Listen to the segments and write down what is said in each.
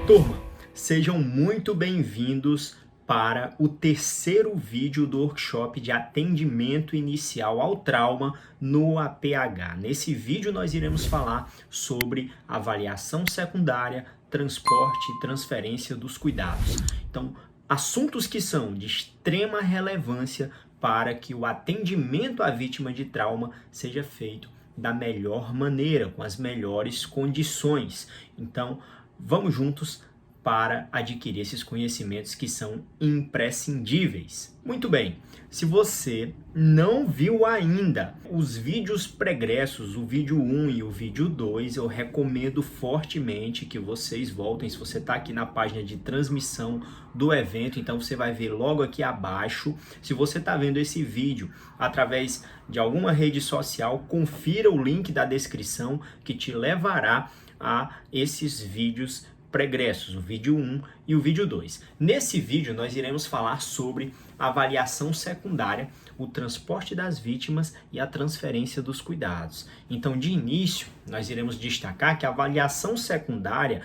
Turma, sejam muito bem-vindos para o terceiro vídeo do workshop de atendimento inicial ao trauma no APH. Nesse vídeo nós iremos falar sobre avaliação secundária, transporte e transferência dos cuidados. Então, assuntos que são de extrema relevância para que o atendimento à vítima de trauma seja feito da melhor maneira, com as melhores condições. Então, vamos juntos para adquirir esses conhecimentos que são imprescindíveis. Muito bem, se você não viu ainda os vídeos pregressos, o vídeo 1 e o vídeo 2, eu recomendo fortemente que vocês voltem. Se você está aqui na página de transmissão do evento, então você vai ver logo aqui abaixo. Se você está vendo esse vídeo através de alguma rede social, confira o link da descrição que te levará a esses vídeos pregressos, o vídeo 1 e o vídeo 2. Nesse vídeo nós iremos falar sobre a avaliação secundária, o transporte das vítimas e a transferência dos cuidados. Então, de início, nós iremos destacar que a avaliação secundária,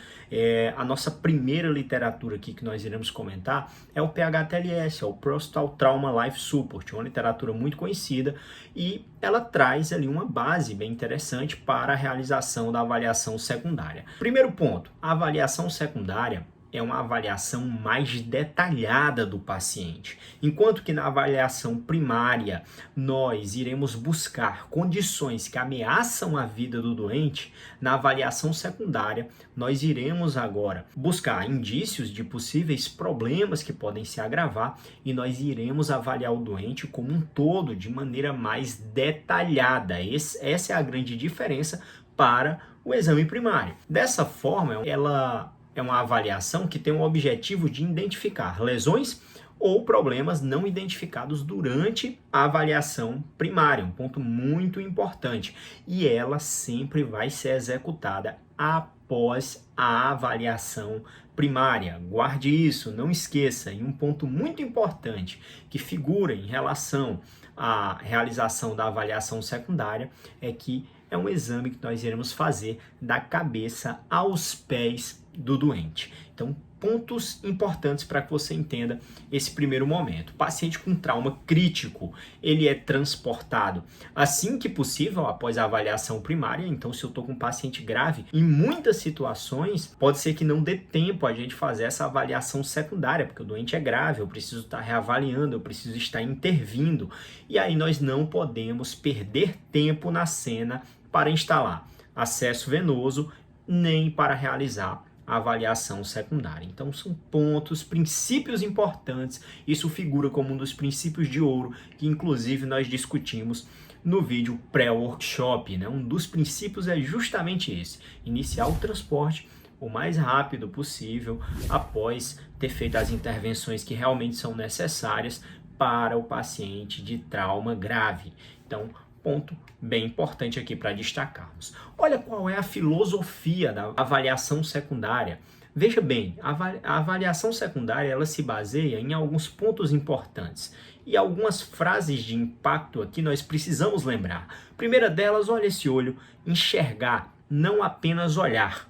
a nossa primeira literatura aqui que nós iremos comentar, é o PHTLS, é o Post Trauma Life Support, uma literatura muito conhecida, e ela traz ali uma base bem interessante para a realização da avaliação secundária. Primeiro ponto, a avaliação secundária é uma avaliação mais detalhada do paciente. Enquanto que na avaliação primária nós iremos buscar condições que ameaçam a vida do doente, na avaliação secundária nós iremos agora buscar indícios de possíveis problemas que podem se agravar e nós iremos avaliar o doente como um todo de maneira mais detalhada. Essa é a grande diferença para o exame primário. Dessa forma, ela é uma avaliação que tem o objetivo de identificar lesões ou problemas não identificados durante a avaliação primária, um ponto muito importante. E ela sempre vai ser executada após a avaliação primária. Guarde isso, não esqueça. E um ponto muito importante que figura em relação à realização da avaliação secundária é que é um exame que nós iremos fazer da cabeça aos pés do doente. Então, pontos importantes para que você entenda esse primeiro momento. Paciente com trauma crítico, ele é transportado assim que possível após a avaliação primária. Então, se eu estou com um paciente grave, em muitas situações, pode ser que não dê tempo a gente fazer essa avaliação secundária, porque o doente é grave, eu preciso estar reavaliando, eu preciso estar intervindo. E aí nós não podemos perder tempo na cena para instalar acesso venoso, nem para realizar a avaliação secundária. Então são pontos, princípios importantes, isso figura como um dos princípios de ouro que inclusive nós discutimos no vídeo pré-workshop, né? Um dos princípios é justamente esse, iniciar o transporte o mais rápido possível após ter feito as intervenções que realmente são necessárias para o paciente de trauma grave. Então, ponto bem importante aqui para destacarmos. Olha qual é a filosofia da avaliação secundária. Veja bem, a avaliação secundária ela se baseia em alguns pontos importantes e algumas frases de impacto aqui nós precisamos lembrar. Primeira delas, olha esse olho, enxergar, não apenas olhar.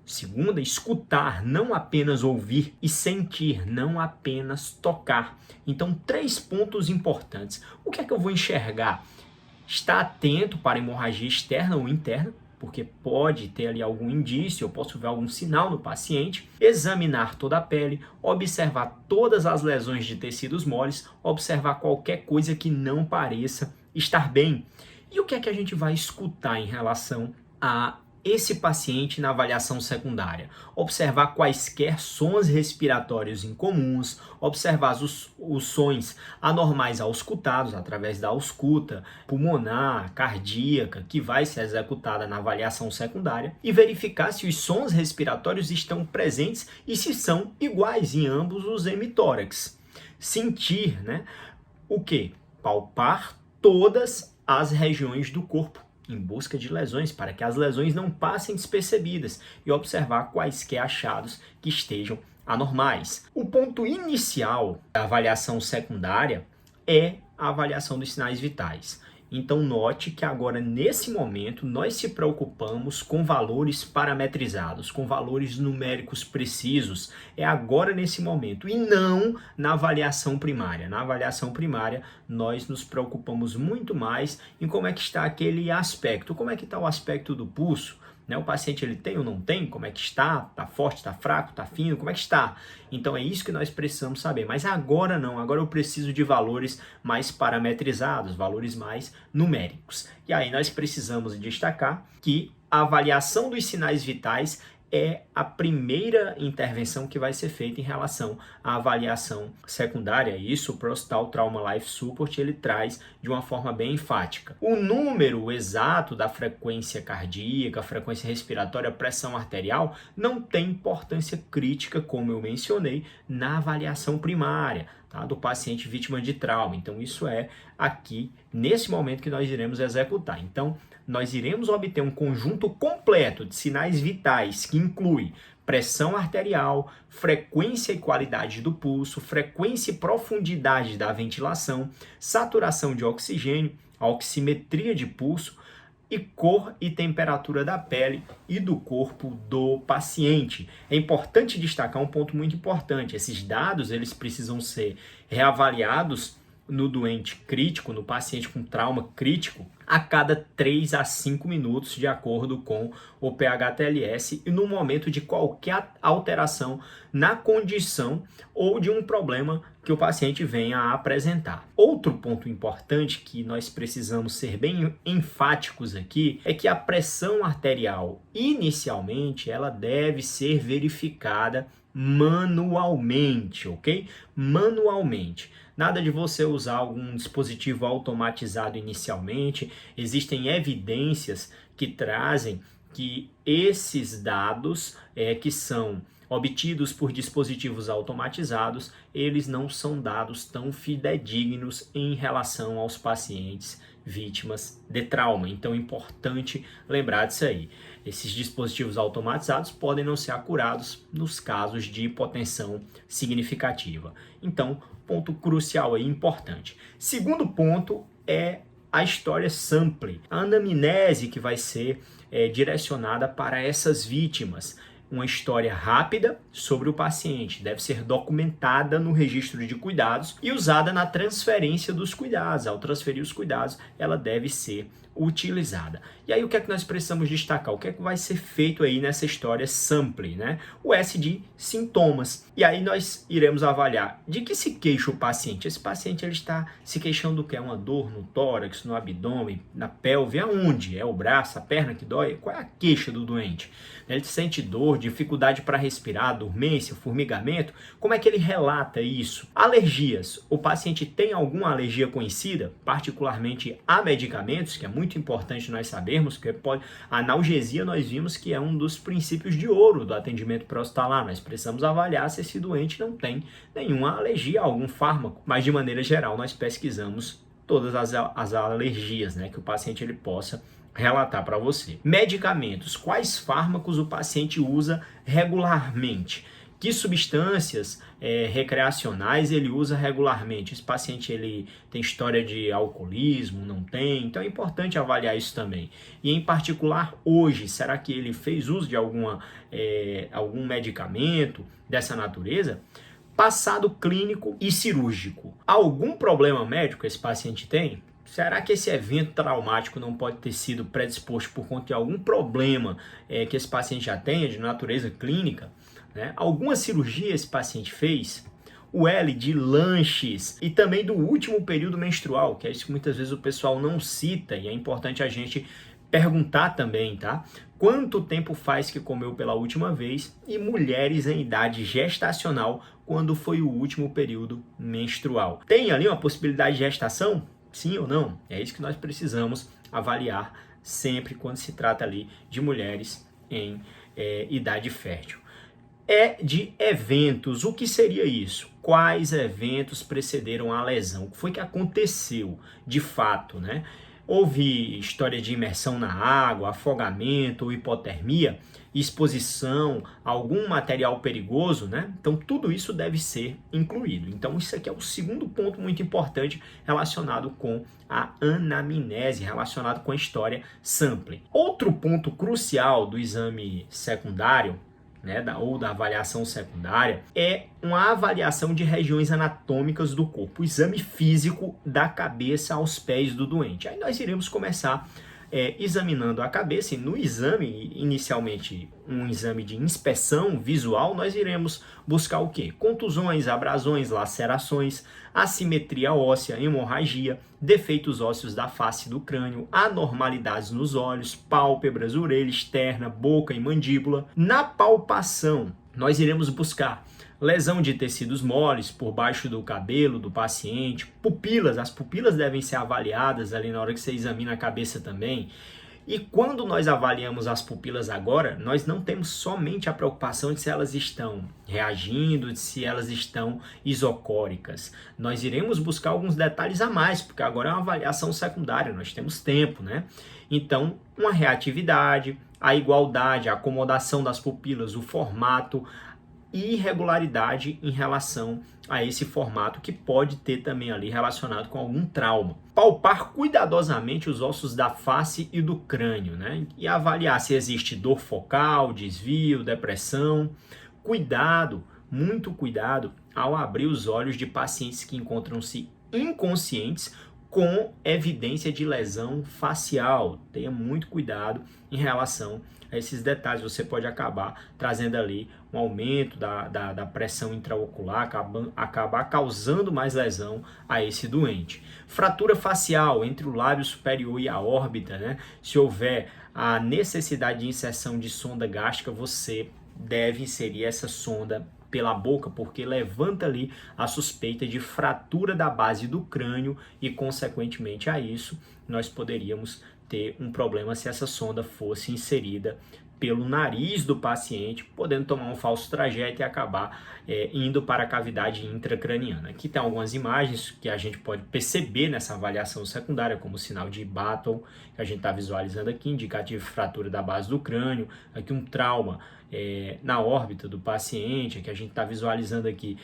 Segunda, escutar, não apenas ouvir, e sentir, não apenas tocar. Então, 3 pontos importantes. O que é que eu vou enxergar? Estar atento para hemorragia externa ou interna, porque pode ter ali algum indício, eu posso ver algum sinal no paciente. Examinar toda a pele, observar todas as lesões de tecidos moles, observar qualquer coisa que não pareça estar bem. E o que é que a gente vai escutar em relação a esse paciente na avaliação secundária? Observar quaisquer sons respiratórios incomuns, observar os sons anormais auscultados através da ausculta pulmonar, cardíaca, que vai ser executada na avaliação secundária, e verificar se os sons respiratórios estão presentes e se são iguais em ambos os hemitórax. Sentir, né? O que? Palpar todas as regiões do corpo em busca de lesões, para que as lesões não passem despercebidas, e observar quaisquer achados que estejam anormais. O ponto inicial da avaliação secundária é a avaliação dos sinais vitais. Então note que agora nesse momento nós se preocupamos com valores parametrizados, com valores numéricos precisos, é agora nesse momento e não na avaliação primária. Na avaliação primária nós nos preocupamos muito mais em como é que está aquele aspecto, como é que está o aspecto do pulso, né? O paciente ele tem ou não tem, como é que está, está forte, está fraco, está fino, como é que está? Então é isso que nós precisamos saber, mas agora não, agora eu preciso de valores mais parametrizados, valores mais numéricos. E aí nós precisamos destacar que a avaliação dos sinais vitais é a primeira intervenção que vai ser feita em relação à avaliação secundária. Isso o Prostal Trauma Life Support ele traz de uma forma bem enfática. O número exato da frequência cardíaca, frequência respiratória, pressão arterial não tem importância crítica, como eu mencionei, na avaliação primária, tá, do paciente vítima de trauma. Então isso é aqui, nesse momento que nós iremos executar. Então nós iremos obter um conjunto completo de sinais vitais que inclui pressão arterial, frequência e qualidade do pulso, frequência e profundidade da ventilação, saturação de oxigênio, a oximetria de pulso e cor e temperatura da pele e do corpo do paciente. É importante destacar um ponto muito importante. Esses dados eles precisam ser reavaliados no doente crítico, no paciente com trauma crítico, a cada 3 a 5 minutos, de acordo com o PH-TLS e no momento de qualquer alteração na condição ou de um problema que o paciente venha a apresentar. Outro ponto importante que nós precisamos ser bem enfáticos aqui é que a pressão arterial, inicialmente, ela deve ser verificada manualmente, ok? Manualmente. Nada de você usar algum dispositivo automatizado inicialmente. Existem evidências que trazem que esses dados que são obtidos por dispositivos automatizados, eles não são dados tão fidedignos em relação aos pacientes vítimas de trauma. Então é importante lembrar disso aí. Esses dispositivos automatizados podem não ser acurados nos casos de hipotensão significativa. Então, ponto crucial aí, importante. Segundo ponto é a história sample, a anamnese que vai ser direcionada para essas vítimas. Uma história rápida sobre o paciente, deve ser documentada no registro de cuidados e usada na transferência dos cuidados. Ao transferir os cuidados, ela deve ser utilizada. E aí o que é que nós precisamos destacar? O que é que vai ser feito aí nessa história sample, né? O S de sintomas. E aí nós iremos avaliar de que se queixa o paciente. Esse paciente ele está se queixando do que? É uma dor no tórax, no abdômen, na pelve, aonde? É o braço, a perna que dói? Qual é a queixa do doente? Ele sente dor, dificuldade para respirar, dormência, formigamento? Como é que ele relata isso? Alergias. O paciente tem alguma alergia conhecida, particularmente a medicamentos, que é muito importante nós sabermos, que a analgesia nós vimos que é um dos princípios de ouro do atendimento pré-hospitalar. Nós precisamos avaliar se esse doente não tem nenhuma alergia a algum fármaco, mas de maneira geral nós pesquisamos todas as alergias, né, que o paciente ele possa relatar para você. Medicamentos, quais fármacos o paciente usa regularmente? Que substâncias recreacionais ele usa regularmente? Esse paciente ele tem história de alcoolismo, não tem? Então é importante avaliar isso também. E em particular hoje, será que ele fez uso de algum medicamento dessa natureza? Passado clínico e cirúrgico. Algum problema médico esse paciente tem? Será que esse evento traumático não pode ter sido predisposto por conta de algum problema que esse paciente já tenha de natureza clínica? Né? Alguma cirurgia esse paciente fez? O L de lanches e também do último período menstrual, que é isso que muitas vezes o pessoal não cita e é importante a gente perguntar também, tá? Quanto tempo faz que comeu pela última vez? E mulheres em idade gestacional, quando foi o último período menstrual? Tem ali uma possibilidade de gestação? Sim ou não? É isso que nós precisamos avaliar sempre quando se trata ali de mulheres em idade fértil. De eventos, o que seria isso? Quais eventos precederam a lesão? O que foi que aconteceu de fato, né? Houve história de imersão na água, afogamento ou hipotermia, exposição a algum material perigoso, né? Então tudo isso deve ser incluído. Então isso aqui é o segundo ponto muito importante relacionado com a anamnese, relacionado com a história sampling. Outro ponto crucial do exame secundário, né, ou da avaliação secundária, é uma avaliação de regiões anatômicas do corpo, o exame físico da cabeça aos pés do doente. Aí nós iremos começar examinando a cabeça, e no exame, inicialmente um exame de inspeção visual, nós iremos buscar o quê? Contusões, abrasões, lacerações, assimetria óssea, hemorragia, defeitos ósseos da face do crânio, anormalidades nos olhos, pálpebras, orelha externa, boca e mandíbula. Na palpação, nós iremos buscar lesão de tecidos moles por baixo do cabelo do paciente, pupilas, as pupilas devem ser avaliadas ali na hora que você examina a cabeça também. E quando nós avaliamos as pupilas agora, nós não temos somente a preocupação de se elas estão reagindo, de se elas estão isocóricas. Nós iremos buscar alguns detalhes a mais, porque agora é uma avaliação secundária, nós temos tempo, né? Então, uma reatividade, a igualdade, a acomodação das pupilas, o formato, e irregularidade em relação a esse formato que pode ter também ali relacionado com algum trauma. Palpar cuidadosamente os ossos da face e do crânio, né? E avaliar se existe dor focal, desvio, depressão. Cuidado, muito cuidado ao abrir os olhos de pacientes que encontram-se inconscientes com evidência de lesão facial. Tenha muito cuidado em relação a esses detalhes. Você pode acabar trazendo ali um aumento da pressão intraocular, acabar causando mais lesão a esse doente. Fratura facial entre o lábio superior e a órbita, né? Se houver a necessidade de inserção de sonda gástrica, você deve inserir essa sonda pela boca, porque levanta ali a suspeita de fratura da base do crânio e, consequentemente a isso, nós poderíamos ter um problema se essa sonda fosse inserida pelo nariz do paciente, podendo tomar um falso trajeto e acabar indo para a cavidade intracraniana. Aqui tem algumas imagens que a gente pode perceber nessa avaliação secundária, como sinal de Battle, que a gente está visualizando aqui, indicativo de fratura da base do crânio, aqui um trauma na órbita do paciente, que a gente está visualizando aqui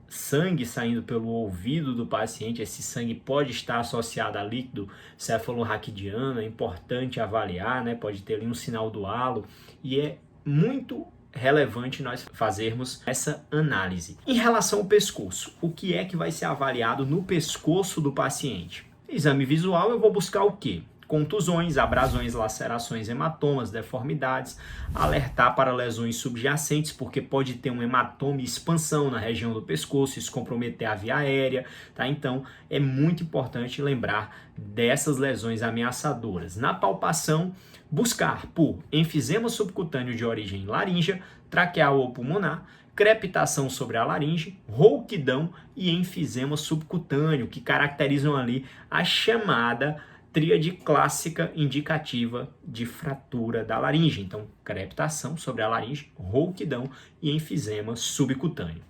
sangue saindo pelo ouvido do paciente. Esse sangue pode estar associado a líquido cefalorraquidiano, é importante avaliar, né? Pode ter ali um sinal do halo, e é muito relevante nós fazermos essa análise. Em relação ao pescoço, o que é que vai ser avaliado no pescoço do paciente? Exame visual, eu vou buscar o quê? Contusões, abrasões, lacerações, hematomas, deformidades, alertar para lesões subjacentes, porque pode ter um hematoma e expansão na região do pescoço, isso comprometer a via aérea, tá? Então, é muito importante lembrar dessas lesões ameaçadoras. Na palpação, buscar por enfisema subcutâneo de origem laríngea, traqueal ou pulmonar, crepitação sobre a laringe, rouquidão e enfisema subcutâneo, que caracterizam ali a chamada tríade clássica indicativa de fratura da laringe. Então, crepitação sobre a laringe, rouquidão e enfisema subcutâneo.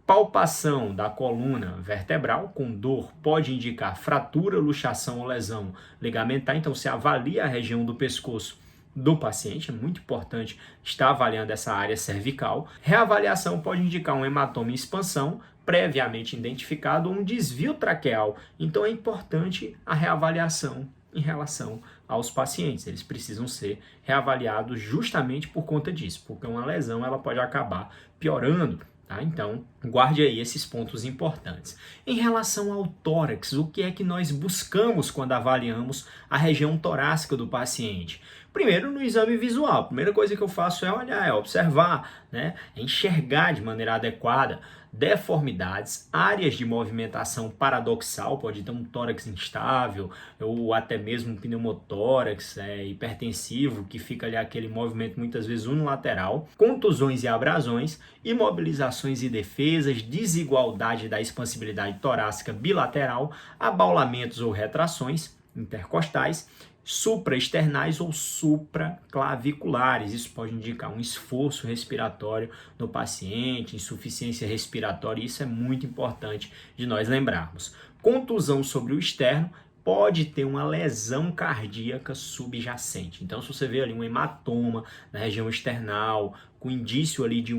Palpação da coluna vertebral com dor pode indicar fratura, luxação ou lesão ligamentar. Então, se avalia a região do pescoço do paciente, é muito importante estar avaliando essa área cervical. Reavaliação pode indicar um hematoma em expansão, previamente identificado, ou um desvio traqueal. Então é importante a reavaliação em relação aos pacientes. Eles precisam ser reavaliados justamente por conta disso, porque uma lesão ela pode acabar piorando. Tá? Então, guarde aí esses pontos importantes. Em relação ao tórax, o que é que nós buscamos quando avaliamos a região torácica do paciente? Primeiro, no exame visual, a primeira coisa que eu faço é olhar, é observar, né? É enxergar de maneira adequada deformidades, áreas de movimentação paradoxal, pode ter um tórax instável, ou até mesmo um pneumotórax hipertensivo, que fica ali aquele movimento muitas vezes unilateral, contusões e abrasões, imobilizações e defesas, desigualdade da expansibilidade torácica bilateral, abaulamentos ou retrações intercostais, supraesternais ou supraclaviculares. Isso pode indicar um esforço respiratório no paciente, insuficiência respiratória, e isso é muito importante de nós lembrarmos. Contusão sobre o externo pode ter uma lesão cardíaca subjacente. Então, se você vê ali um hematoma na região external, com indício ali de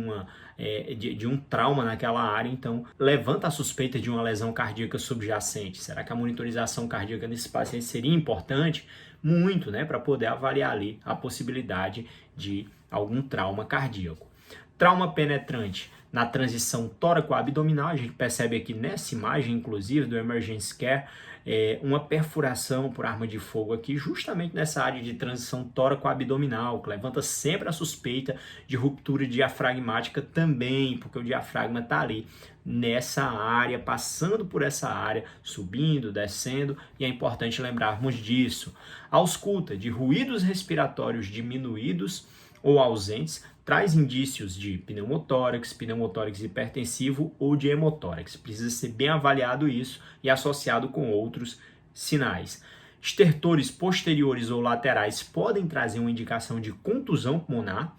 um trauma naquela área, então levanta a suspeita de uma lesão cardíaca subjacente. Será que a monitorização cardíaca nesse paciente seria importante? Muito, né, para poder avaliar ali a possibilidade de algum trauma cardíaco. Trauma penetrante na transição tóraco-abdominal, a gente percebe aqui nessa imagem, inclusive, do Emergency Care, uma perfuração por arma de fogo aqui, justamente nessa área de transição tóraco-abdominal, que levanta sempre a suspeita de ruptura diafragmática também, porque o diafragma está ali nessa área, passando por essa área, subindo, descendo, e é importante lembrarmos disso. A ausculta de ruídos respiratórios diminuídos ou ausentes traz indícios de pneumotórax hipertensivo ou de hemotórax. Precisa ser bem avaliado isso e associado com outros sinais. Estertores posteriores ou laterais podem trazer uma indicação de contusão pulmonar.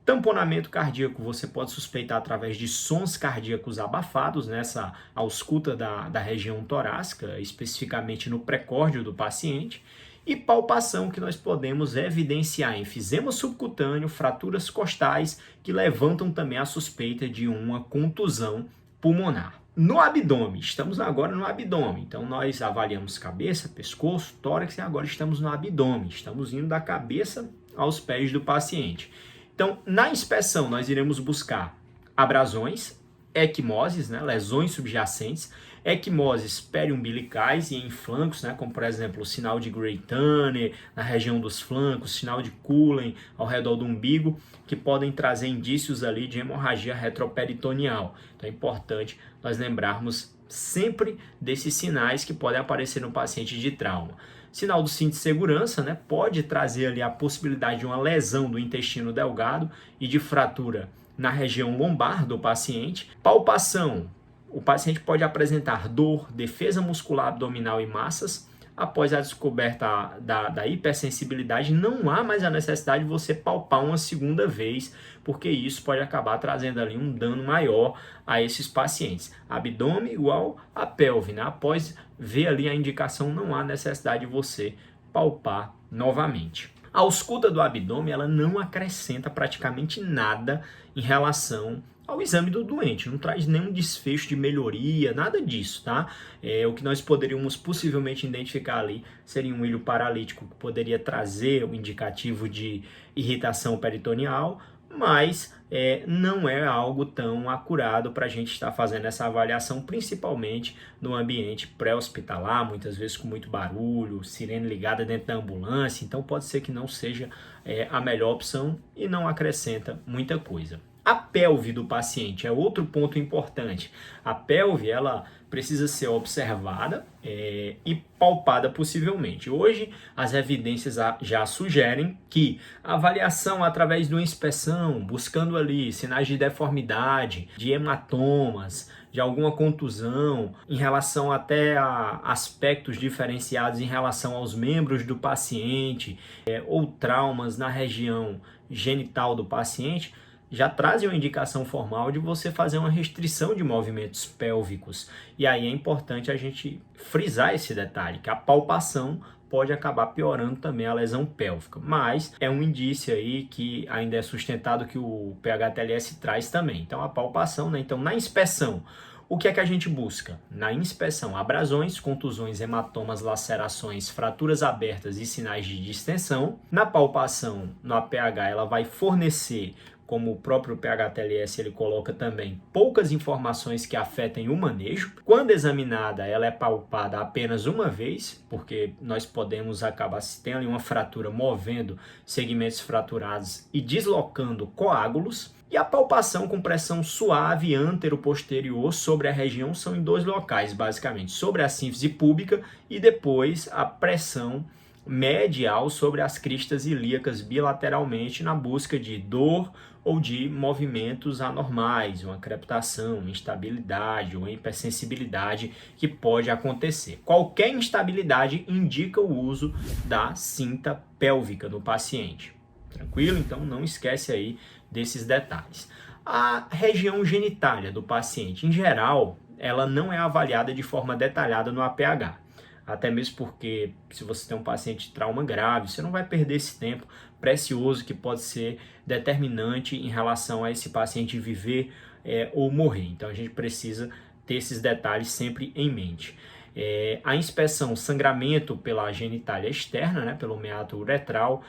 Tamponamento cardíaco você pode suspeitar através de sons cardíacos abafados nessa ausculta da região torácica, especificamente no precórdio do paciente. E palpação, que nós podemos evidenciar enfisema subcutâneo, fraturas costais, que levantam também a suspeita de uma contusão pulmonar. No abdômen, estamos agora no abdômen, então nós avaliamos cabeça, pescoço, tórax e agora estamos no abdômen, estamos indo da cabeça aos pés do paciente. Então, na inspeção, nós iremos buscar abrasões, equimoses, né, lesões subjacentes, equimoses periumbilicais e em flancos, né, como por exemplo o sinal de Gray-Tanner na região dos flancos, sinal de Cullen ao redor do umbigo, que podem trazer indícios ali de hemorragia retroperitoneal. Então é importante nós lembrarmos sempre desses sinais que podem aparecer no paciente de trauma. Sinal do cinto de segurança, né, pode trazer ali a possibilidade de uma lesão do intestino delgado e de fratura na região lombar do paciente. Palpação. O paciente pode apresentar dor, defesa muscular abdominal e massas. Após a descoberta da hipersensibilidade, não há mais a necessidade de você palpar uma segunda vez, porque isso pode acabar trazendo ali um dano maior a esses pacientes. Abdômen igual a pelve, né? Após ver ali a indicação, não há necessidade de você palpar novamente. A ausculta do abdômen, ela não acrescenta praticamente nada em relação ao exame do doente, não traz nenhum desfecho de melhoria, nada disso, tá? O que nós poderíamos possivelmente identificar ali seria um ilho paralítico que poderia trazer o indicativo de irritação peritoneal, mas não é algo tão acurado para a gente estar fazendo essa avaliação, principalmente no ambiente pré-hospitalar, muitas vezes com muito barulho, sirene ligada dentro da ambulância, então pode ser que não seja a melhor opção e não acrescenta muita coisa. A pelve do paciente é outro ponto importante. A pelve, ela precisa ser observada e palpada possivelmente. Hoje, as evidências já sugerem que a avaliação através de uma inspeção, buscando ali sinais de deformidade, de hematomas, de alguma contusão, em relação até a aspectos diferenciados em relação aos membros do paciente, ou traumas na região genital do paciente, já trazem uma indicação formal de você fazer uma restrição de movimentos pélvicos. E aí é importante a gente frisar esse detalhe, que a palpação pode acabar piorando também a lesão pélvica. Mas é um indício aí que ainda é sustentado que o PH-TLS traz também. Então a palpação, né? Então na inspeção, o que é que a gente busca? Na inspeção, abrasões, contusões, hematomas, lacerações, fraturas abertas e sinais de distensão. Na palpação, no APH, ela vai fornecer, como o próprio PH-TLS ele coloca também, poucas informações que afetem o manejo. Quando examinada, ela é palpada apenas uma vez, porque nós podemos acabar, se tem ali uma fratura, movendo segmentos fraturados e deslocando coágulos. E a palpação com pressão suave antero-posterior sobre a região são em dois locais, basicamente, sobre a sínfise púbica e depois a pressão medial sobre as cristas ilíacas bilateralmente na busca de dor ou de movimentos anormais, uma crepitação, instabilidade ou hipersensibilidade que pode acontecer. Qualquer instabilidade indica o uso da cinta pélvica no paciente. Tranquilo? Então não esquece aí desses detalhes. A região genitália do paciente, em geral, ela não é avaliada de forma detalhada no APH. até mesmo porque se você tem um paciente de trauma grave, você não vai perder esse tempo precioso que pode ser determinante em relação a esse paciente viver ou morrer. Então a gente precisa ter esses detalhes sempre em mente. A inspeção, sangramento pela genitália externa, né, pelo meato uretral,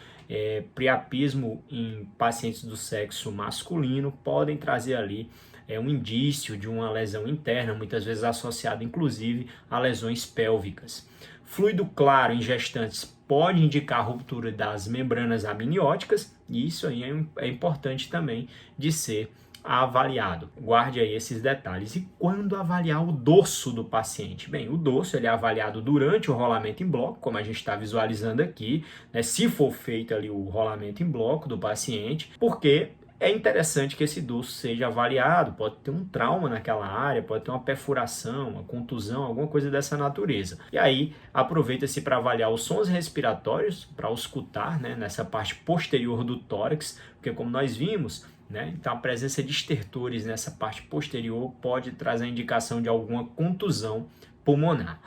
priapismo em pacientes do sexo masculino podem trazer ali um indício de uma lesão interna, muitas vezes associada inclusive a lesões pélvicas. Fluido claro em gestantes pode indicar ruptura das membranas amnióticas, e isso aí é importante também de ser avaliado. Guarde aí esses detalhes. E quando avaliar o dorso do paciente? Bem, o dorso ele é avaliado durante o rolamento em bloco, como a gente está visualizando aqui, né, se for feito ali o rolamento em bloco do paciente, porque é interessante que esse dorso seja avaliado, pode ter um trauma naquela área, pode ter uma perfuração, uma contusão, alguma coisa dessa natureza. E aí, aproveita-se para avaliar os sons respiratórios, para auscultar, né, nessa parte posterior do tórax, porque como nós vimos, né, então a presença de estertores nessa parte posterior pode trazer a indicação de alguma contusão pulmonar.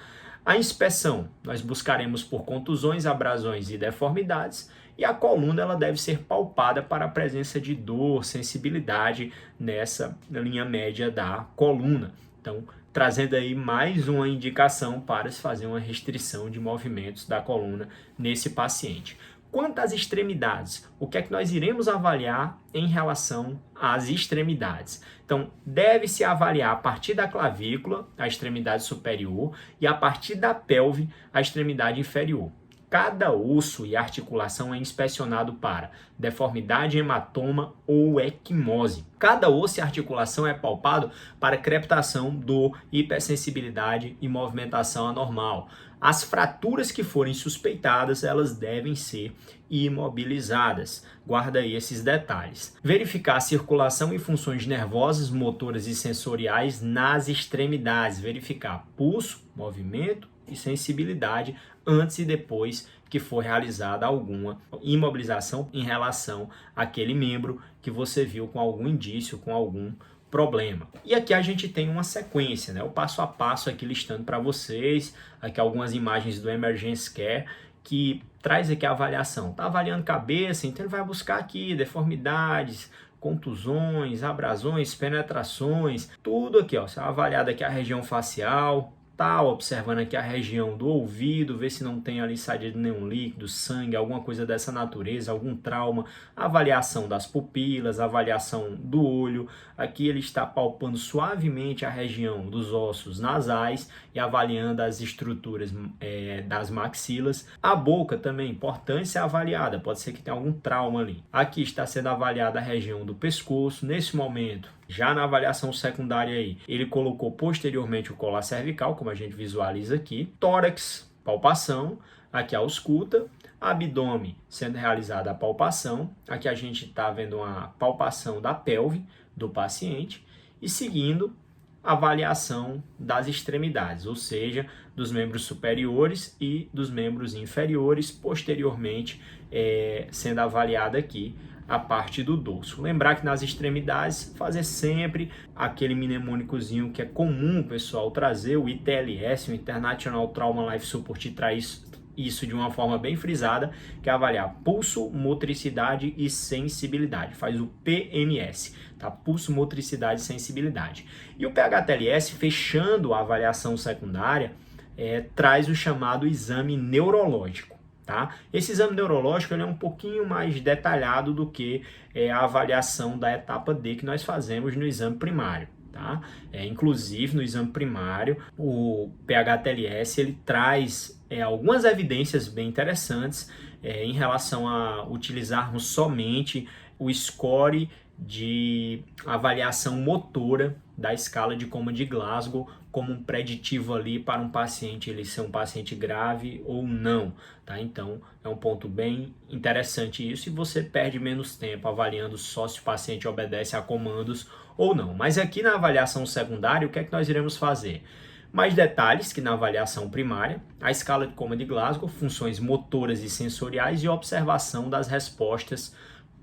A inspeção, nós buscaremos por contusões, abrasões e deformidades, e a coluna ela deve ser palpada para a presença de dor, sensibilidade nessa linha média da coluna. Então, trazendo aí mais uma indicação para se fazer uma restrição de movimentos da coluna nesse paciente. Quanto às extremidades, o que é que nós iremos avaliar em relação às extremidades? Então, deve-se avaliar a partir da clavícula, a extremidade superior, e a partir da pelve, a extremidade inferior. Cada osso e articulação é inspecionado para deformidade, hematoma ou equimose. Cada osso e articulação é palpado para crepitação, dor, hipersensibilidade e movimentação anormal. As fraturas que forem suspeitadas, elas devem ser imobilizadas. Guarda aí esses detalhes. Verificar a circulação e funções nervosas, motoras e sensoriais nas extremidades. Verificar pulso, movimento e sensibilidade antes e depois que for realizada alguma imobilização em relação àquele membro que você viu com algum indício, com algum problema. E aqui a gente tem uma sequência, né? O passo a passo aqui listando para vocês, aqui algumas imagens do Emergency Care, que traz aqui a avaliação. Está avaliando cabeça, então ele vai buscar aqui deformidades, contusões, abrasões, penetrações, tudo aqui, ó. Você vai avaliar aqui a região facial, tá observando aqui a região do ouvido, ver se não tem ali saída de nenhum líquido, sangue, alguma coisa dessa natureza, algum trauma, avaliação das pupilas, avaliação do olho. Aqui ele está palpando suavemente a região dos ossos nasais e avaliando as estruturas das maxilas. A boca também, importante ser avaliada, pode ser que tenha algum trauma ali. Aqui está sendo avaliada a região do pescoço. Nesse momento, já na avaliação secundária aí, ele colocou posteriormente o colar cervical, como a gente visualiza aqui. Tórax, palpação. Aqui a ausculta. Abdômen, sendo realizada a palpação. Aqui a gente está vendo uma palpação da pelve do paciente. E seguindo, avaliação das extremidades, ou seja, dos membros superiores e dos membros inferiores, posteriormente sendo avaliada aqui a parte do dorso. Lembrar que nas extremidades fazer sempre aquele mnemônicozinho que é comum o pessoal trazer, o ITLS, o International Trauma Life Support, traz isso de uma forma bem frisada, que é avaliar pulso, motricidade e sensibilidade. Faz o PMS, tá? Pulso, motricidade e sensibilidade. E o PHTLS, fechando a avaliação secundária, traz o chamado exame neurológico. Tá? Esse exame neurológico ele é um pouquinho mais detalhado do que a avaliação da etapa D que nós fazemos no exame primário. Tá? Inclusive, no exame primário, o PHTLS ele traz algumas evidências bem interessantes em relação a utilizarmos somente o score de avaliação motora da escala de coma de Glasgow como um preditivo ali para um paciente ele ser um paciente grave ou não, tá? Então é um ponto bem interessante isso, e você perde menos tempo avaliando só se o paciente obedece a comandos ou não. Mas aqui na avaliação secundária, o que é que nós iremos fazer? Mais detalhes que na avaliação primária, a escala de coma de Glasgow, funções motoras e sensoriais e observação das respostas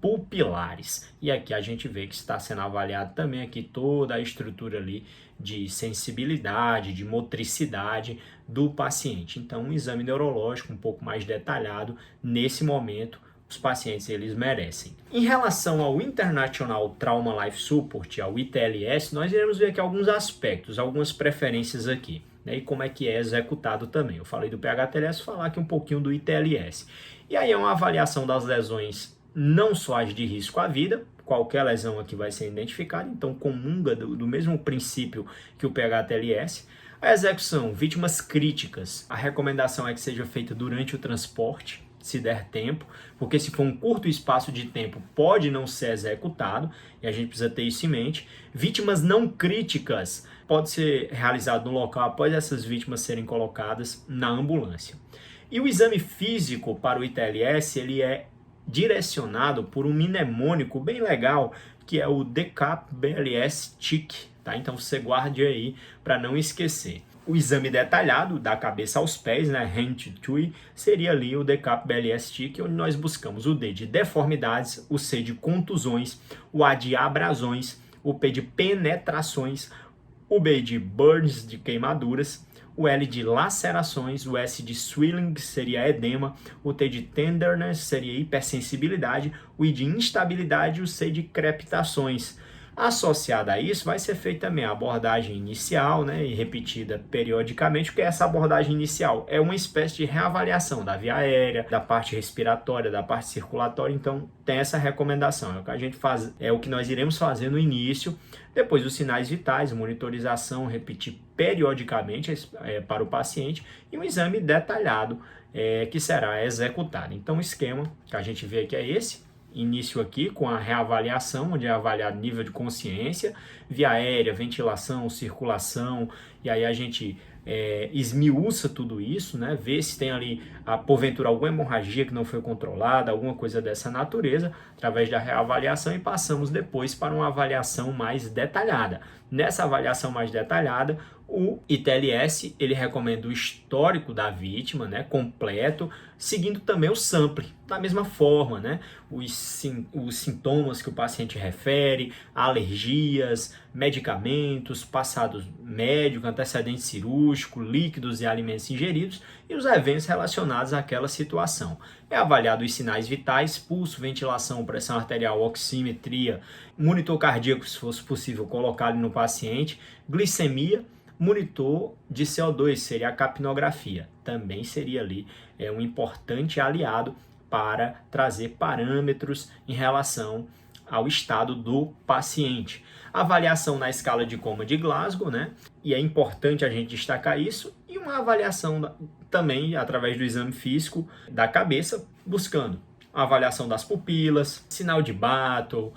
pupilares. E aqui a gente vê que está sendo avaliado também aqui toda a estrutura ali de sensibilidade, de motricidade do paciente. Então, um exame neurológico um pouco mais detalhado nesse momento, os pacientes eles merecem. Em relação ao International Trauma Life Support, ao ITLS, nós iremos ver aqui alguns aspectos, algumas preferências aqui, né, e como é que é executado também. Eu falei do PHTLS, vou falar aqui um pouquinho do ITLS. E aí é uma avaliação das lesões, não só as de risco à vida, qualquer lesão aqui vai ser identificada, então comunga do mesmo princípio que o PHTLS. A execução, vítimas críticas, a recomendação é que seja feita durante o transporte, se der tempo, porque se for um curto espaço de tempo, pode não ser executado, e a gente precisa ter isso em mente. Vítimas não críticas, pode ser realizado no local após essas vítimas serem colocadas na ambulância. E o exame físico para o ITLS, ele é direcionado por um mnemônico bem legal, que é o DECAP-BLS-TIC, tá? Então você guarde aí para não esquecer. O exame detalhado, da cabeça aos pés, né, hand to toe, seria ali o DECAP-BLS-TIC, onde nós buscamos o D de deformidades, o C de contusões, o A de abrasões, o P de penetrações, o B de burns, de queimaduras, o L de lacerações, o S de swelling, que seria edema, o T de tenderness, seria hipersensibilidade, o I de instabilidade e o C de crepitações. Associada a isso, vai ser feita também a abordagem inicial, né, e repetida periodicamente, porque essa abordagem inicial é uma espécie de reavaliação da via aérea, da parte respiratória, da parte circulatória, então tem essa recomendação, é o que a gente faz, é o que nós iremos fazer no início, depois os sinais vitais, monitorização, repetir periodicamente para o paciente e um exame detalhado que será executado. Então o esquema que a gente vê aqui é esse. Início aqui com a reavaliação, onde é avaliado nível de consciência, via aérea, ventilação, circulação, e aí a gente esmiuça tudo isso, né? Vê se tem ali, porventura, alguma hemorragia que não foi controlada, alguma coisa dessa natureza, através da reavaliação, e passamos depois para uma avaliação mais detalhada. Nessa avaliação mais detalhada, o ITLS, ele recomenda o histórico da vítima, né, completo, seguindo também o sample, da mesma forma, né, os sintomas que o paciente refere, alergias, medicamentos, passado médico, antecedente cirúrgico, líquidos e alimentos ingeridos e os eventos relacionados àquela situação. É avaliado os sinais vitais, pulso, ventilação, pressão arterial, oximetria, monitor cardíaco, se fosse possível colocar ali no paciente, glicemia, monitor de CO2, seria a capnografia, também seria ali um importante aliado para trazer parâmetros em relação ao estado do paciente. Avaliação na escala de coma de Glasgow, né? E é importante a gente destacar isso, e uma avaliação também através do exame físico da cabeça, buscando a avaliação das pupilas, sinal de Battle,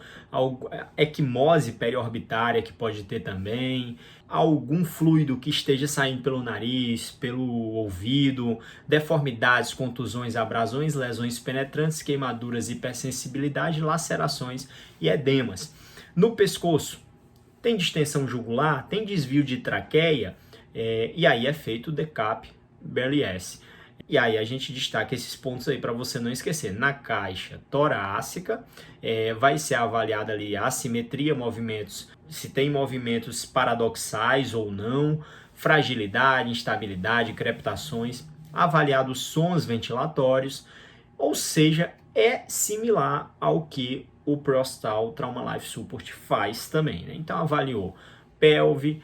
equimose periorbitária que pode ter também, algum fluido que esteja saindo pelo nariz, pelo ouvido, deformidades, contusões, abrasões, lesões penetrantes, queimaduras, hipersensibilidade, lacerações e edemas. No pescoço, tem distensão jugular, tem desvio de traqueia, e aí é feito o DECAP-BLS. E aí a gente destaca esses pontos aí para você não esquecer. Na caixa torácica vai ser avaliada ali a assimetria, movimentos, se tem movimentos paradoxais ou não, fragilidade, instabilidade, crepitações, avaliado os sons ventilatórios, ou seja, é similar ao que o Prostal Trauma Life Support faz também, né? Então avaliou pelve,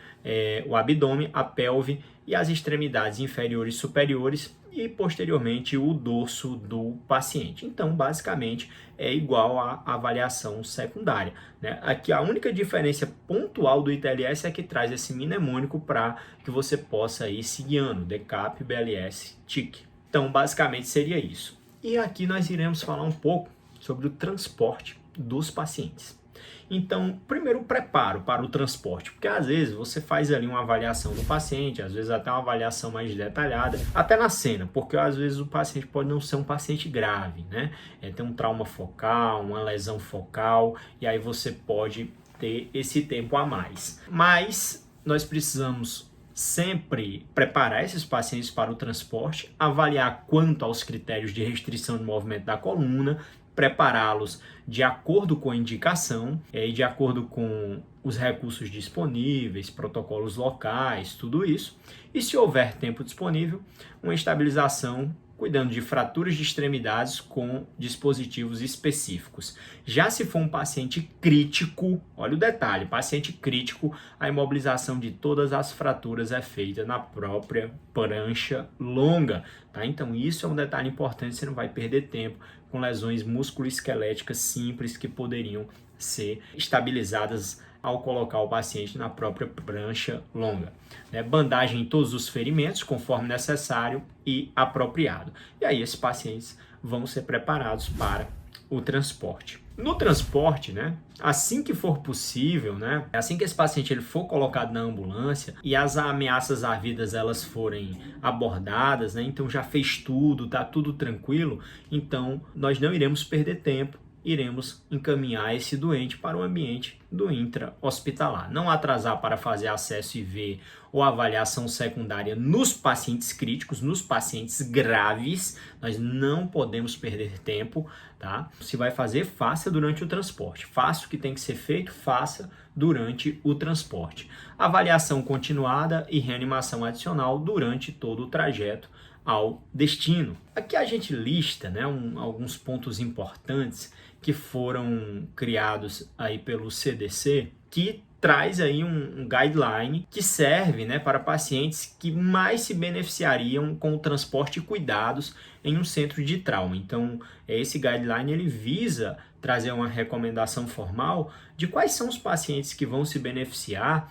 o abdômen, a pelve e as extremidades inferiores e superiores e posteriormente o dorso do paciente. Então, basicamente, é igual à avaliação secundária, né? Aqui a única diferença pontual do ITLS é que traz esse mnemônico para que você possa ir se guiando, DECAP, BLS, TIC. Então, basicamente seria isso. E aqui nós iremos falar um pouco sobre o transporte dos pacientes. Então, primeiro o preparo para o transporte, porque às vezes você faz ali uma avaliação do paciente, às vezes até uma avaliação mais detalhada, até na cena, porque às vezes o paciente pode não ser um paciente grave, né? Tem um trauma focal, uma lesão focal, e aí você pode ter esse tempo a mais. Mas nós precisamos sempre preparar esses pacientes para o transporte, avaliar quanto aos critérios de restrição de movimento da coluna, prepará-los de acordo com a indicação e de acordo com os recursos disponíveis, protocolos locais, tudo isso. E se houver tempo disponível, uma estabilização cuidando de fraturas de extremidades com dispositivos específicos. Já se for um paciente crítico, olha o detalhe, paciente crítico, a imobilização de todas as fraturas é feita na própria prancha longa, tá? Então isso é um detalhe importante, você não vai perder tempo com lesões musculoesqueléticas simples que poderiam ser estabilizadas ao colocar o paciente na própria prancha longa. Bandagem em todos os ferimentos, conforme necessário e apropriado. E aí esses pacientes vão ser preparados para o transporte. No transporte, assim que for possível, assim que esse paciente ele for colocado na ambulância e as ameaças à vida elas forem abordadas, então já fez tudo, tá tudo tranquilo, então nós não iremos perder tempo, iremos encaminhar esse doente para o ambiente do intra-hospitalar. Não atrasar para fazer acesso IV ou avaliação secundária nos pacientes críticos, nos pacientes graves. Nós não podemos perder tempo, tá? Se vai fazer, faça durante o transporte. Faça o que tem que ser feito, faça durante o transporte. Avaliação continuada e reanimação adicional durante todo o trajeto ao destino. Aqui a gente lista alguns pontos importantes que foram criados aí pelo CDC, que traz aí um guideline que serve para pacientes que mais se beneficiariam com o transporte e cuidados em um centro de trauma. Então, esse guideline ele visa trazer uma recomendação formal de quais são os pacientes que vão se beneficiar,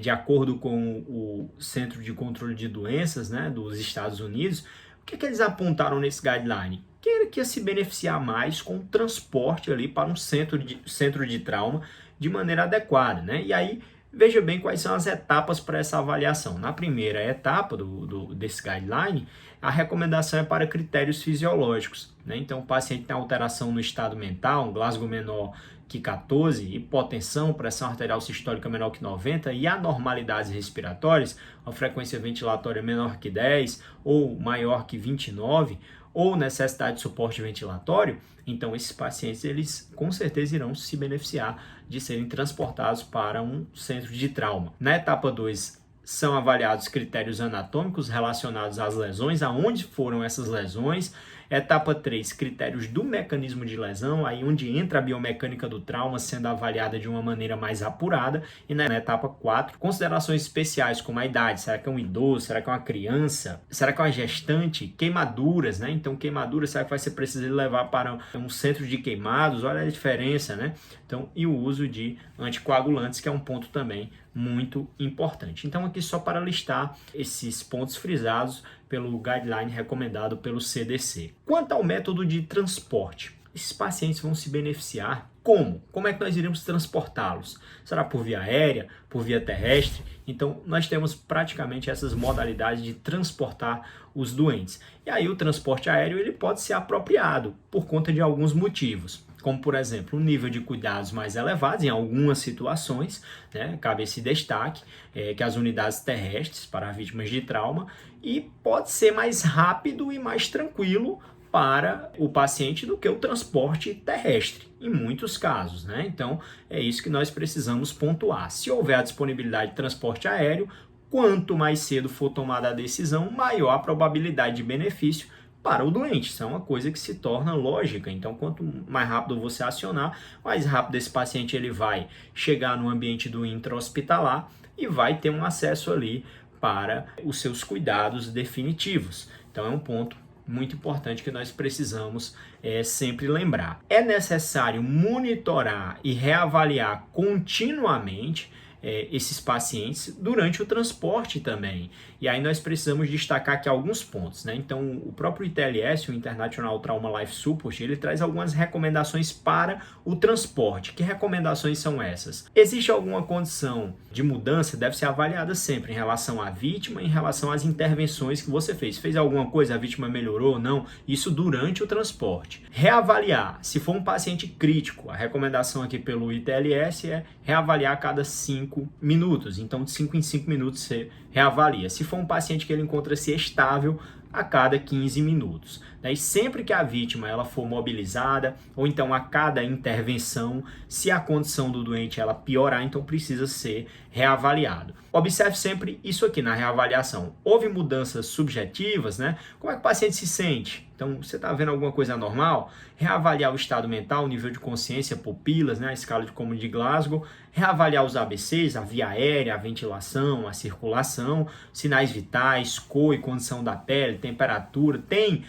de acordo com o Centro de Controle de Doenças dos Estados Unidos. O que eles apontaram nesse guideline? Que ia se beneficiar mais com o transporte ali para um centro de trauma de maneira adequada, E aí, veja bem quais são as etapas para essa avaliação. Na primeira etapa desse guideline, a recomendação é para critérios fisiológicos, Então, o paciente tem alteração no estado mental, um Glasgow menor que 14, hipotensão, pressão arterial sistólica menor que 90 e anormalidades respiratórias, uma frequência ventilatória menor que 10 ou maior que 29, ou necessidade de suporte ventilatório, então esses pacientes eles com certeza irão se beneficiar de serem transportados para um centro de trauma. Na etapa 2, são avaliados critérios anatômicos relacionados às lesões, aonde foram essas lesões. Etapa 3, critérios do mecanismo de lesão, aí onde entra a biomecânica do trauma sendo avaliada de uma maneira mais apurada. E na etapa 4, considerações especiais como a idade, será que é um idoso, será que é uma criança, será que é uma gestante, queimaduras, Então queimaduras, será que vai ser preciso levar para um centro de queimados? Olha a diferença, Então, e o uso de anticoagulantes, que é um ponto também muito importante. Então aqui só para listar esses pontos frisados pelo guideline recomendado pelo CDC. Quanto ao método de transporte, esses pacientes vão se beneficiar como? Como é que nós iremos transportá-los? Será por via aérea, por via terrestre? Então nós temos praticamente essas modalidades de transportar os doentes. E aí o transporte aéreo ele pode ser apropriado por conta de alguns motivos, como por exemplo, um nível de cuidados mais elevados em algumas situações, cabe esse destaque, que as unidades terrestres para vítimas de trauma, e pode ser mais rápido e mais tranquilo para o paciente do que o transporte terrestre, em muitos casos, Então, é isso que nós precisamos pontuar. Se houver a disponibilidade de transporte aéreo, quanto mais cedo for tomada a decisão, maior a probabilidade de benefício para o doente. Isso é uma coisa que se torna lógica. Então, quanto mais rápido você acionar, mais rápido esse paciente ele vai chegar no ambiente do intra-hospitalar e vai ter um acesso ali para os seus cuidados definitivos. Então, é um ponto muito importante que nós precisamos sempre lembrar. É necessário monitorar e reavaliar continuamente esses pacientes durante o transporte também. E aí nós precisamos destacar aqui alguns pontos, Então, o próprio ITLS, o International Trauma Life Support, ele traz algumas recomendações para o transporte. Que recomendações são essas? Existe alguma condição de mudança? Deve ser avaliada sempre em relação à vítima, em relação às intervenções que você fez. Fez alguma coisa, a vítima melhorou ou não? Isso durante o transporte. Reavaliar. Se for um paciente crítico, a recomendação aqui pelo ITLS é reavaliar a cada 5 minutos. Então, de 5 em 5 minutos você reavalia. Se for um paciente que ele encontra-se estável, a cada 15 minutos. E sempre que a vítima ela for mobilizada, ou então a cada intervenção, se a condição do doente ela piorar, então precisa ser reavaliado. Observe sempre isso aqui na reavaliação. Houve mudanças subjetivas, né? Como é que o paciente se sente? Então, você está vendo alguma coisa anormal? Reavaliar o estado mental, o nível de consciência, pupilas, né? A escala de Como de Glasgow. Reavaliar os ABCs, a via aérea, a ventilação, a circulação, sinais vitais, cor e condição da pele, temperatura, tem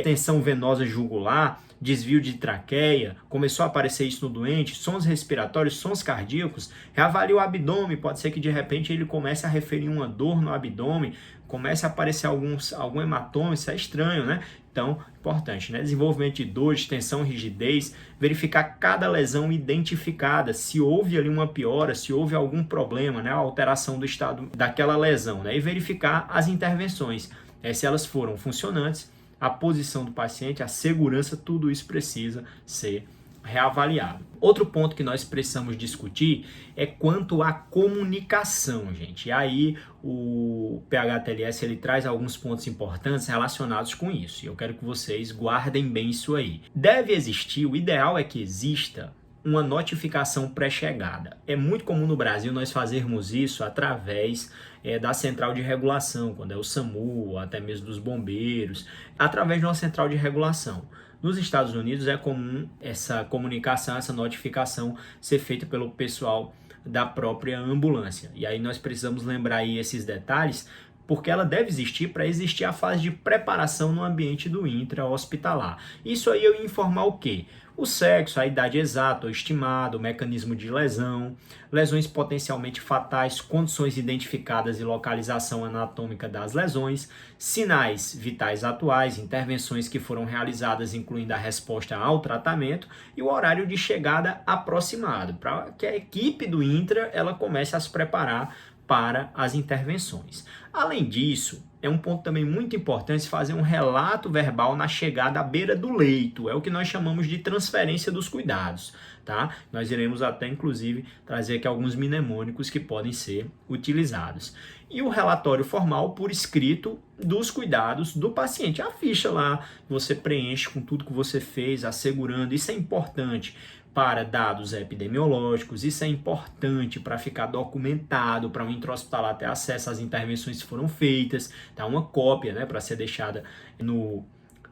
tensão venosa jugular, desvio de traqueia, começou a aparecer isso no doente, sons respiratórios, sons cardíacos, reavalia o abdômen, pode ser que de repente ele comece a referir uma dor no abdômen, comece a aparecer algum hematoma, isso é estranho, né? Então, importante, né? Desenvolvimento de dor, tensão, rigidez, verificar cada lesão identificada, se houve ali uma piora, se houve algum problema, né? A alteração do estado daquela lesão, né? E verificar as intervenções, se elas foram funcionantes, a posição do paciente, a segurança, tudo isso precisa ser reavaliado. Outro ponto que nós precisamos discutir é quanto à comunicação, gente. E aí o PHTLS ele traz alguns pontos importantes relacionados com isso. E eu quero que vocês guardem bem isso aí. Deve existir, o ideal é que exista uma notificação pré-chegada. É muito comum no Brasil nós fazermos isso através da central de regulação, quando é o SAMU, ou até mesmo dos bombeiros, através de uma central de regulação. Nos Estados Unidos é comum essa comunicação, essa notificação ser feita pelo pessoal da própria ambulância. E aí nós precisamos lembrar aí esses detalhes, porque ela deve existir para existir a fase de preparação no ambiente do intra-hospitalar. Isso aí eu ia informar o quê? O sexo, a idade exata ou estimada, o mecanismo de lesão, lesões potencialmente fatais, condições identificadas e localização anatômica das lesões, sinais vitais atuais, intervenções que foram realizadas, incluindo a resposta ao tratamento e o horário de chegada aproximado, para que a equipe do intra ela comece a se preparar para as intervenções. Além disso, é um ponto também muito importante fazer um relato verbal na chegada à beira do leito. É o que nós chamamos de transferência dos cuidados, tá? Nós iremos até, inclusive, trazer aqui alguns mnemônicos que podem ser utilizados. E o relatório formal por escrito dos cuidados do paciente. A ficha lá, você preenche com tudo que você fez, assegurando. Isso é importante para dados epidemiológicos, isso é importante para ficar documentado, para o intra-hospitalar ter acesso às intervenções que foram feitas, tá? Uma cópia, né, para ser deixada no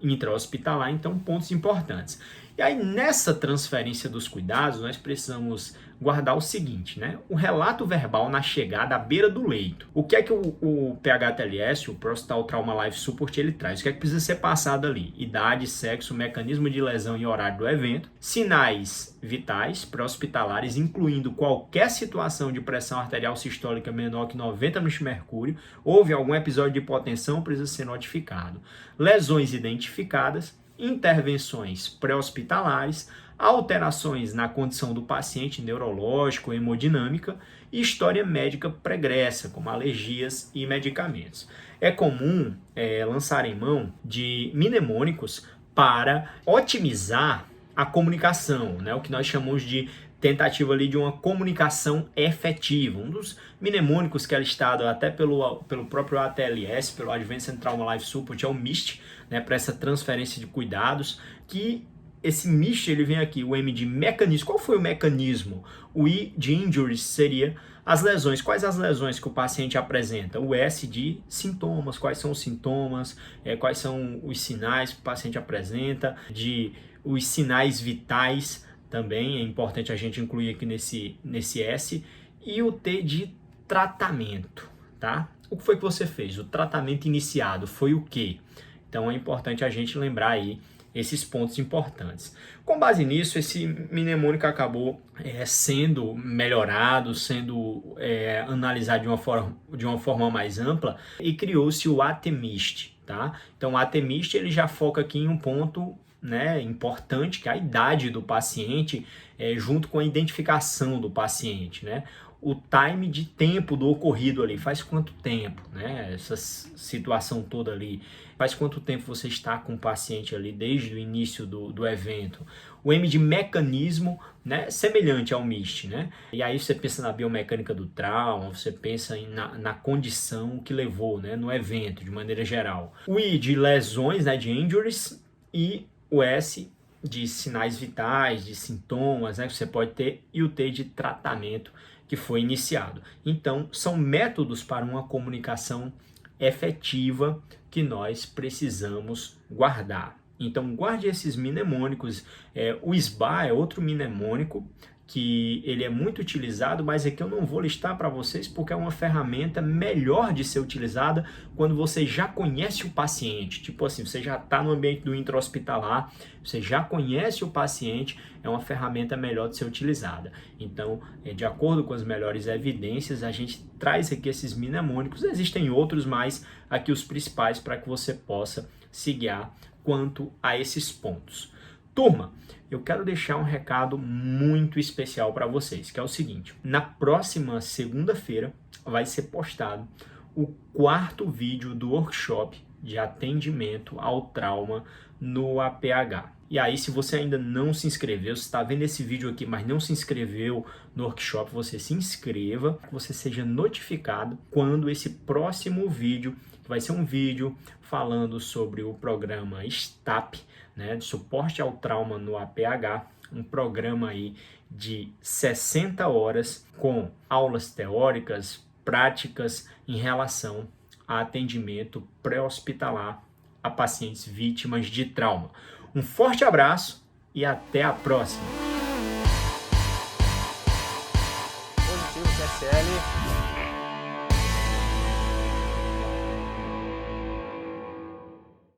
intra-hospitalar, então pontos importantes. E aí nessa transferência dos cuidados, nós precisamos guardar o seguinte, né? O relato verbal na chegada à beira do leito. O que é que o PHTLS, o Prosthotal Trauma Life Support, ele traz? O que é que precisa ser passado ali? Idade, sexo, mecanismo de lesão e horário do evento, sinais vitais pré-hospitalares, incluindo qualquer situação de pressão arterial sistólica menor que 90 mmHg, houve algum episódio de hipotensão, precisa ser notificado. Lesões identificadas, intervenções pré-hospitalares, alterações na condição do paciente neurológico, hemodinâmica e história médica pregressa, como alergias e medicamentos. É comum lançarem mão de mnemônicos para otimizar a comunicação, né? O que nós chamamos de tentativa ali de uma comunicação efetiva. Um dos mnemônicos que é listado até pelo próprio ATLS, pelo Advanced Trauma Life Support, é o MIST, né, para essa transferência de cuidados, que esse MIST ele vem aqui, o M de mecanismo. Qual foi o mecanismo? O I de injuries seria as lesões. Quais as lesões que o paciente apresenta? O S de sintomas. Quais são os sintomas? Quais são os sinais que o paciente apresenta? De os sinais vitais também é importante a gente incluir aqui nesse S. E o T de tratamento, tá? O que foi que você fez? O tratamento iniciado foi o quê? Então é importante a gente lembrar aí esses pontos importantes. Com base nisso, esse mnemônico acabou sendo melhorado, sendo analisado de uma forma mais ampla e criou-se o ATMIST, tá? Então o ATMIST ele já foca aqui em um ponto, né, importante, que é a idade do paciente, junto com a identificação do paciente, né? O time de tempo do ocorrido ali, faz quanto tempo, né? Essa situação toda ali, faz quanto tempo você está com o paciente ali desde o início do evento. O M de mecanismo, né? Semelhante ao MIST, né? E aí você pensa na biomecânica do trauma, você pensa na condição que levou, né, no evento, de maneira geral. O I de lesões, né, de injuries, e o S de sinais vitais, de sintomas, né, que você pode ter, e o T de tratamento que foi iniciado. Então, são métodos para uma comunicação efetiva que nós precisamos guardar. Então, guarde esses mnemônicos. O SBA é outro mnemônico que ele é muito utilizado, mas é que eu não vou listar para vocês porque é uma ferramenta melhor de ser utilizada quando você já conhece o paciente. Tipo assim, você já está no ambiente do intra-hospitalar, você já conhece o paciente, é uma ferramenta melhor de ser utilizada. Então, de acordo com as melhores evidências, a gente traz aqui esses mnemônicos. Existem outros, mas aqui os principais para que você possa se guiar quanto a esses pontos. Turma, eu quero deixar um recado muito especial para vocês, que é o seguinte: na próxima segunda-feira vai ser postado o 4º vídeo do workshop de atendimento ao trauma no APH. E aí, se você ainda não se inscreveu, se está vendo esse vídeo aqui, mas não se inscreveu no workshop, você se inscreva, que você seja notificado quando esse próximo vídeo, que vai ser um vídeo falando sobre o programa STAP, né, de suporte ao trauma no APH, um programa aí de 60 horas com aulas teóricas, práticas em relação a atendimento pré-hospitalar a pacientes vítimas de trauma. Um forte abraço e até a próxima! Positivo, TSL.